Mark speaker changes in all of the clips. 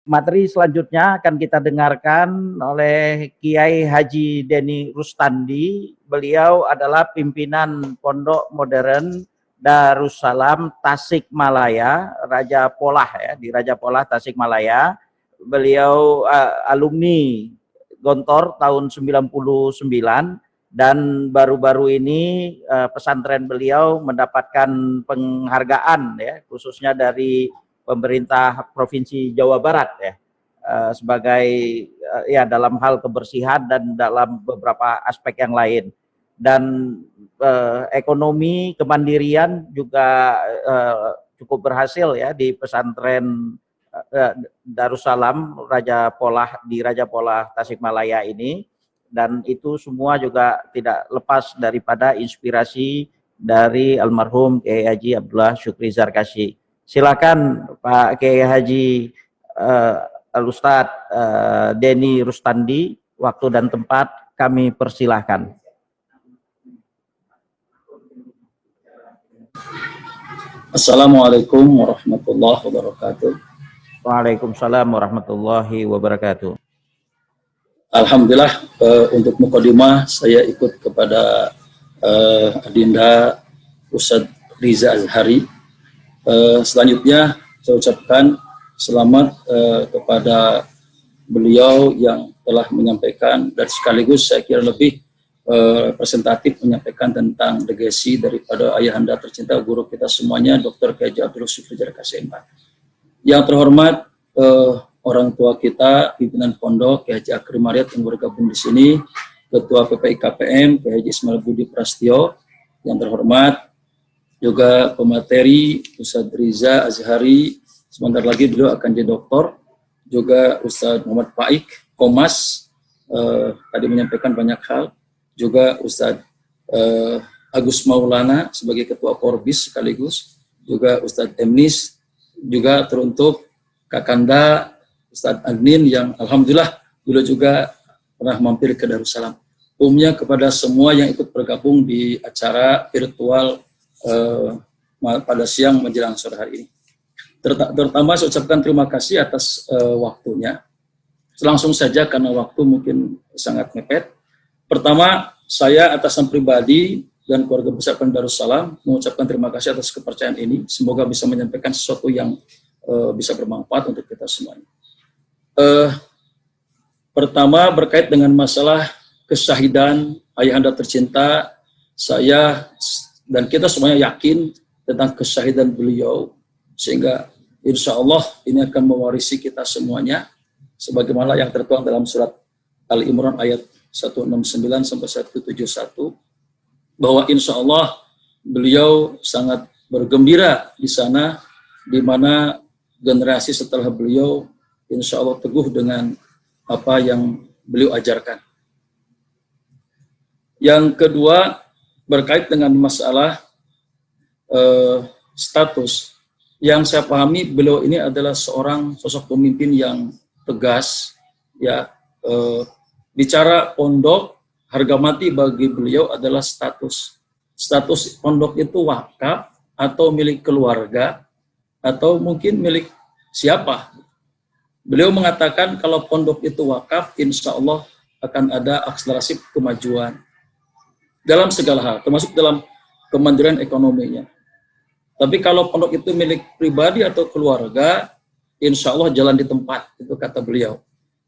Speaker 1: materi selanjutnya akan kita dengarkan oleh Kiai Haji Deni Rustandi. Beliau adalah pimpinan Pondok Modern Darussalam Tasikmalaya, Raja Polah ya, di Raja Polah Tasikmalaya. Beliau alumni Gontor tahun 99 dan baru-baru ini pesantren beliau mendapatkan penghargaan ya, khususnya dari pemerintah Provinsi Jawa Barat ya, sebagai ya dalam hal kebersihan dan dalam beberapa aspek yang lain. Dan ekonomi kemandirian juga cukup berhasil ya di pesantren Darussalam Raja Polah di Raja Polah Tasikmalaya ini, dan itu semua juga tidak lepas daripada inspirasi dari almarhum Kiai Haji Abdullah Syukri Zarkashi. Silakan Pak Kiai Haji Al-Ustadz Deni Rustandi, waktu dan tempat kami persilahkan.
Speaker 2: Assalamualaikum warahmatullahi wabarakatuh.
Speaker 1: Waalaikumsalam warahmatullahi wabarakatuh.
Speaker 2: Alhamdulillah, untuk mukadimah saya ikut kepada Adinda Ustadz Riza Azhari. Selanjutnya saya ucapkan selamat kepada beliau yang telah menyampaikan, dan sekaligus saya kira lebih representatif menyampaikan tentang legasi daripada ayahanda tercinta guru kita semuanya, Dr. Kiai Haji Abdullah Syukri Zarkashi. Yang terhormat orang tua kita, pimpinan pondok Kiai Haji Akrim Maryat yang bergabung di sini, Ketua PPI KPM Kiai Haji Ismail Budi Prastio, yang terhormat juga pemateri Ustadz Riza Azhari, sebentar lagi beliau akan jadi doktor, juga Ustadz Muhammad Faik Komas, tadi menyampaikan banyak hal, juga Ustadz Agus Maulana sebagai Ketua Korbis sekaligus, juga Ustadz Emnis, juga teruntuk Kakanda Ustadz Adnin yang alhamdulillah beliau juga pernah mampir ke Darussalam. Umumnya kepada semua yang ikut bergabung di acara virtual pada siang menjelang sore hari ini. Terutama saya ucapkan terima kasih atas waktunya. Langsung saja karena waktu mungkin sangat mepet. Pertama, saya atas nama pribadi dan keluarga besar Darussalam mengucapkan terima kasih atas kepercayaan ini. Semoga bisa menyampaikan sesuatu yang bisa bermanfaat untuk kita semuanya. Pertama, berkait dengan masalah kesyahidan ayahanda tercinta, saya dan kita semuanya yakin tentang kesyahidan beliau, sehingga insya Allah ini akan mewarisi kita semuanya, sebagaimana yang tertuang dalam surat Ali Imran ayat 169 sampai 171, bahwa insya Allah beliau sangat bergembira di sana, di mana generasi setelah beliau insya Allah teguh dengan apa yang beliau ajarkan. Yang kedua, berkait dengan masalah status, yang saya pahami beliau ini adalah seorang sosok pemimpin yang tegas, ya. Bicara pondok, harga mati bagi beliau adalah status. Status pondok itu wakaf atau milik keluarga atau mungkin milik siapa. Beliau mengatakan kalau pondok itu wakaf, insya Allah akan ada akselerasi kemajuan dalam segala hal, termasuk dalam kemandirian ekonominya. Tapi kalau pondok itu milik pribadi atau keluarga, insya Allah jalan di tempat, itu kata beliau.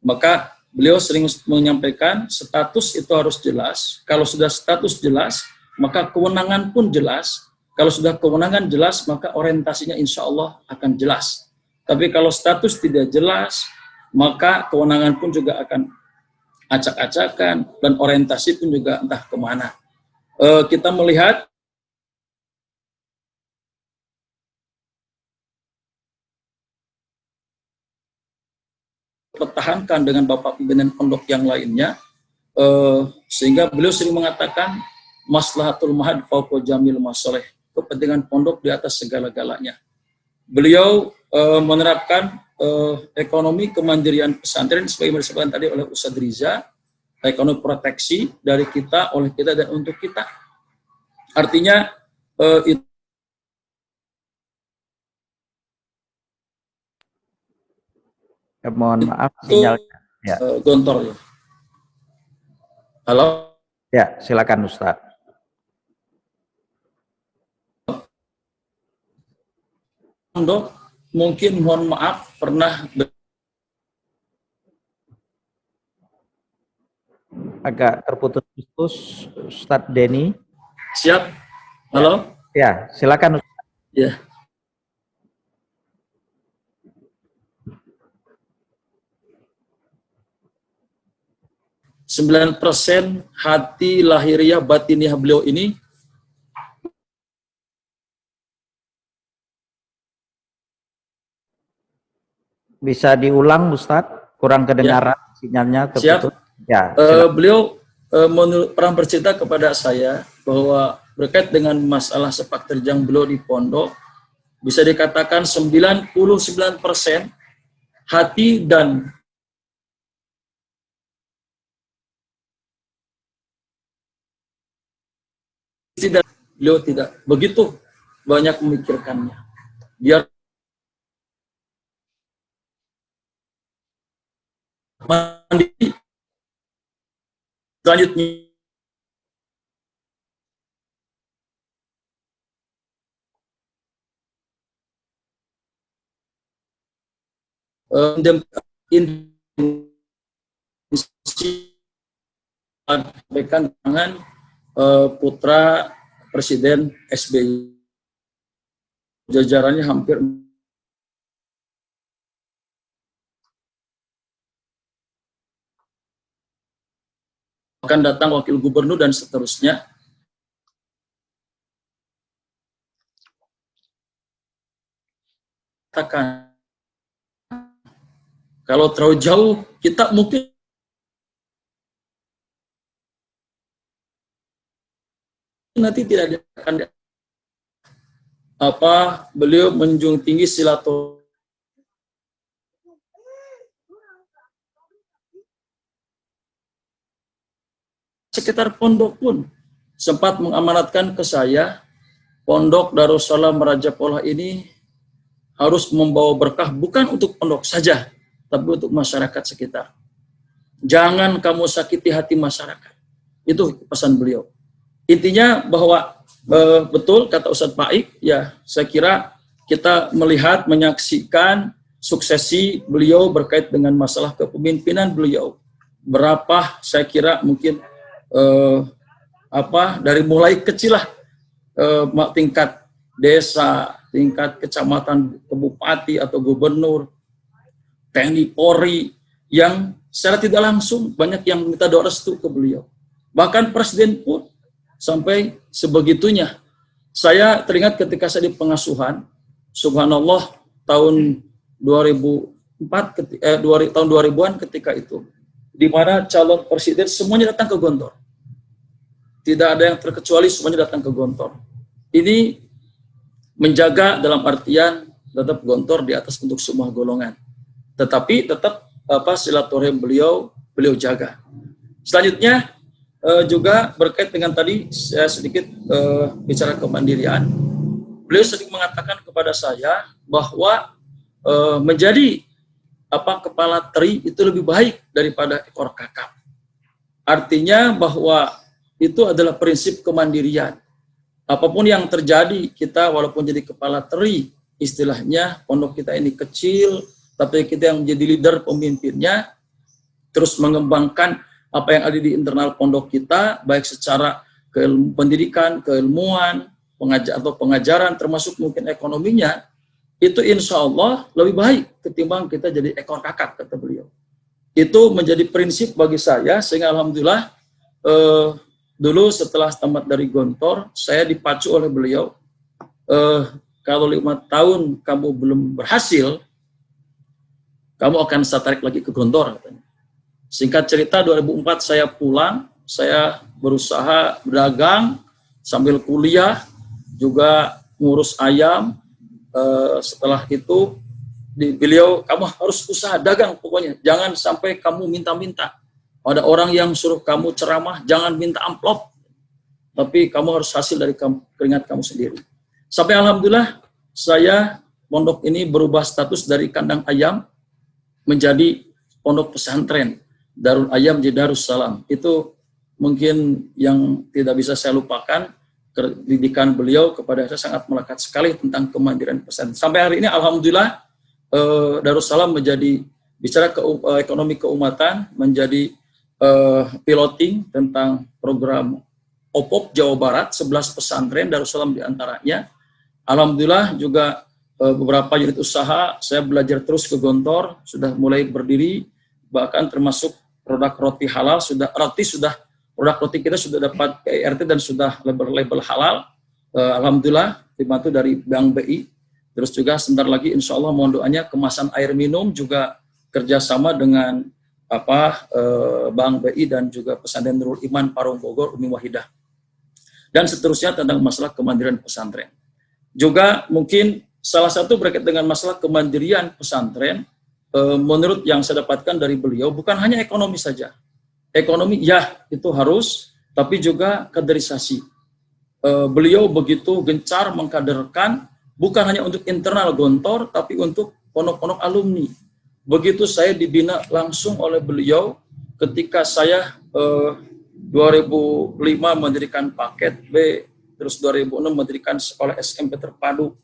Speaker 2: Maka beliau sering menyampaikan status itu harus jelas. Kalau sudah status jelas, maka kewenangan pun jelas. Kalau sudah kewenangan jelas, maka orientasinya insya Allah akan jelas. Tapi kalau status tidak jelas, maka kewenangan pun juga akan acak-acakan, dan orientasi pun juga entah kemana. Kita melihat pertahankan dengan Bapak pimpinan pondok yang lainnya, sehingga beliau sering mengatakan maslahatul mahad fauqa jamil masalih, kepentingan pondok di atas segala-galanya. Beliau menerapkan ekonomi kemandirian pesantren sebagai disebutkan tadi oleh Ustadz Riza, ekonomi proteksi dari kita, oleh kita, dan untuk kita. Artinya itu
Speaker 1: Mohon maaf
Speaker 2: Itu
Speaker 1: sinyalnya. Ya.
Speaker 2: Gontor ya. Halo.
Speaker 1: Ya, silakan Ustadz.
Speaker 2: Pondok mungkin mohon maaf pernah
Speaker 1: Agak terputus-putus Ustadz Denny.
Speaker 2: siap. Halo.
Speaker 1: Ya, silakan Ustadz.
Speaker 2: Ya. Sembilan persen hati lahiriah batiniah beliau ini
Speaker 1: Bisa diulang Ustadz? Kurang kedengaran sinyalnya terputus. Ya,
Speaker 2: beliau pernah bercerita kepada saya bahwa berkait dengan masalah sepak terjang beliau di pondok, bisa dikatakan 99% hati dan beliau tidak begitu banyak memikirkannya. Biar mandi selanjutnya sampaikan dengan putra Presiden SBY, jajarannya hampir akan datang wakil gubernur dan seterusnya. Katakan kalau terlalu jauh kita mungkin nanti tidak akan beliau menjunjung tinggi silaturahmi sekitar pondok pun sempat mengamanatkan ke saya, pondok Darussalam Raja Polah ini harus membawa berkah bukan untuk pondok saja, tapi untuk masyarakat sekitar. Jangan kamu sakiti hati masyarakat. Itu pesan beliau. Intinya bahwa betul kata Ustadz Paik, ya saya kira kita melihat, menyaksikan suksesi beliau berkait dengan masalah kepemimpinan beliau. Berapa saya kira mungkin dari mulai kecil lah tingkat desa, tingkat kecamatan, bupati atau gubernur, TNI, Polri, yang secara tidak langsung banyak yang minta doa restu ke beliau. Bahkan presiden pun sampai sebegitunya. Saya teringat ketika saya di pengasuhan, subhanallah, tahun 2000-an ketika itu, di mana calon presiden semuanya datang ke Gontor. Tidak ada yang terkecuali, semuanya datang ke Gontor. Ini menjaga dalam artian tetap Gontor di atas untuk semua golongan. Tetapi tetap silaturahim beliau jaga. Selanjutnya juga berkait dengan tadi saya sedikit bicara kemandirian. Beliau sering mengatakan kepada saya bahwa menjadi kepala teri itu lebih baik daripada ekor kakap. Artinya bahwa itu adalah prinsip kemandirian. Apapun yang terjadi, kita walaupun jadi kepala teri, istilahnya pondok kita ini kecil, tapi kita yang menjadi leader pemimpinnya, terus mengembangkan apa yang ada di internal pondok kita, baik secara pendidikan, keilmuan, pengajaran, termasuk mungkin ekonominya, itu insya Allah lebih baik ketimbang kita jadi ekor kakap, kata beliau. Itu menjadi prinsip bagi saya, sehingga alhamdulillah dulu setelah tamat dari Gontor, saya dipacu oleh beliau, kalau 5 tahun kamu belum berhasil, kamu akan saya tarik lagi ke Gontor, katanya. Singkat cerita, 2004 saya pulang, saya berusaha berdagang, sambil kuliah, juga ngurus ayam. Setelah itu, beliau, kamu harus usaha dagang pokoknya, jangan sampai kamu minta-minta. Ada orang yang suruh kamu ceramah, jangan minta amplop, tapi kamu harus hasil dari keringat kamu sendiri. Sampai alhamdulillah, saya pondok ini berubah status dari kandang ayam menjadi pondok pesantren, Darul Ayam di Darussalam. Itu mungkin yang tidak bisa saya lupakan, pendidikan beliau kepada saya sangat melekat sekali tentang kemandirian pesantren. Sampai hari ini alhamdulillah Darussalam menjadi, bicara ekonomi keumatan, menjadi piloting tentang program OPOP Jawa Barat, 11 pesantren Darussalam diantaranya. Alhamdulillah juga beberapa unit usaha saya belajar terus ke Gontor, sudah mulai berdiri, bahkan termasuk produk roti halal, produk roti kita sudah dapat KIRT dan sudah label halal. Alhamdulillah dibantu dari Bank BI. Terus juga sebentar lagi insya Allah mohon doanya kemasan air minum juga kerjasama dengan Bank BI dan juga Pesantren Nurul Iman Parung Bogor Umi Wahidah. Dan seterusnya tentang masalah kemandirian pesantren. Juga mungkin salah satu berkaitan dengan masalah kemandirian pesantren, menurut yang saya dapatkan dari beliau, bukan hanya ekonomi saja. Ekonomi ya itu harus, tapi juga kaderisasi. Beliau begitu gencar mengkaderkan, bukan hanya untuk internal Gontor, tapi untuk pondok-pondok alumni. Begitu saya dibina langsung oleh beliau, ketika saya 2005 mendirikan paket B, terus 2006 mendirikan sekolah SMP terpadu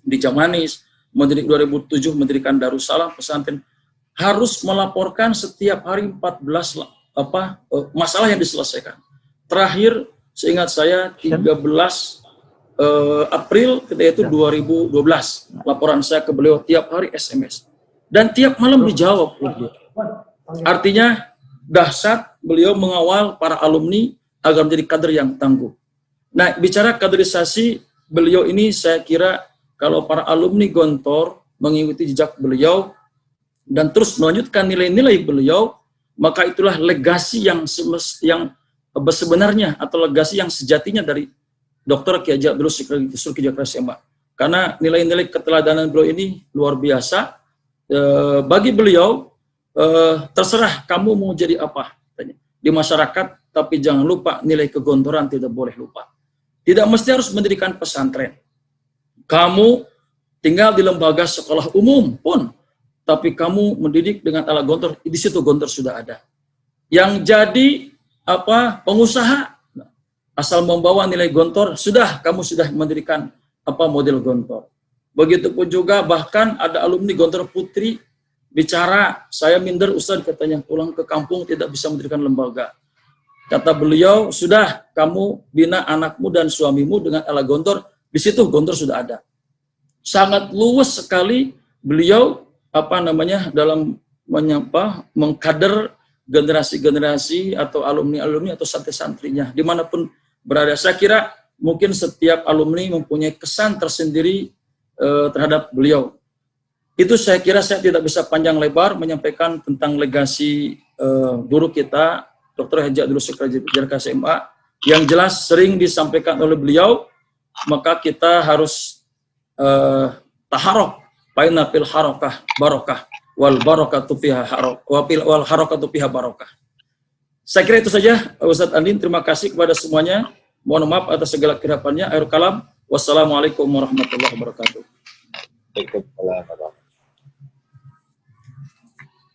Speaker 2: di Jamanis, 2007 mendirikan Darussalam pesantren, harus melaporkan setiap hari 14 masalah yang diselesaikan. Terakhir seingat saya 13 April ketika itu 2012, laporan saya ke beliau tiap hari SMS dan tiap malam dijawab. Artinya dahsyat beliau mengawal para alumni agar menjadi kader yang tangguh. Nah, bicara kaderisasi beliau ini, saya kira kalau para alumni Gontor mengikuti jejak beliau dan terus melanjutkan nilai-nilai beliau, maka itulah legasi yang sebenarnya atau legasi yang sejatinya dari Dr. Kiai Haji Abdullah Syukri Jakra SMA. Karena nilai-nilai keteladanan beliau ini luar biasa. Bagi beliau, terserah kamu mau jadi apa di masyarakat, tapi jangan lupa nilai kegontoran tidak boleh lupa. Tidak mesti harus mendirikan pesantren. Kamu tinggal di lembaga sekolah umum pun, tapi kamu mendidik dengan ala Gontor, di situ Gontor sudah ada. Yang jadi pengusaha, asal membawa nilai Gontor, kamu sudah mendirikan model Gontor. Begitupun juga bahkan ada alumni Gontor Putri bicara, saya minder Ustaz katanya, pulang ke kampung tidak bisa mendirikan lembaga. Kata beliau, sudah kamu bina anakmu dan suamimu dengan ala Gontor, di situ Gontor sudah ada. Sangat luas sekali beliau dalam mengkader generasi-generasi atau alumni-alumni atau santri-santrinya dimanapun berada. Saya kira mungkin setiap alumni mempunyai kesan tersendiri terhadap beliau. Itu saya kira saya tidak bisa panjang lebar menyampaikan tentang legasi guru kita, Dr. Haji Abdullah Syukri Jakra SMA, yang jelas sering disampaikan oleh beliau, maka kita harus taharok, paina fil harokah barokah, wal barokatu fiha wal harokatu fiha barokah. Saya kira itu saja, Ustaz Andin. Terima kasih kepada semuanya. Mohon maaf atas segala kehadirannya. Akhir kalam. Wassalamualaikum warahmatullahi wabarakatuh.
Speaker 3: Waalaikumsalam.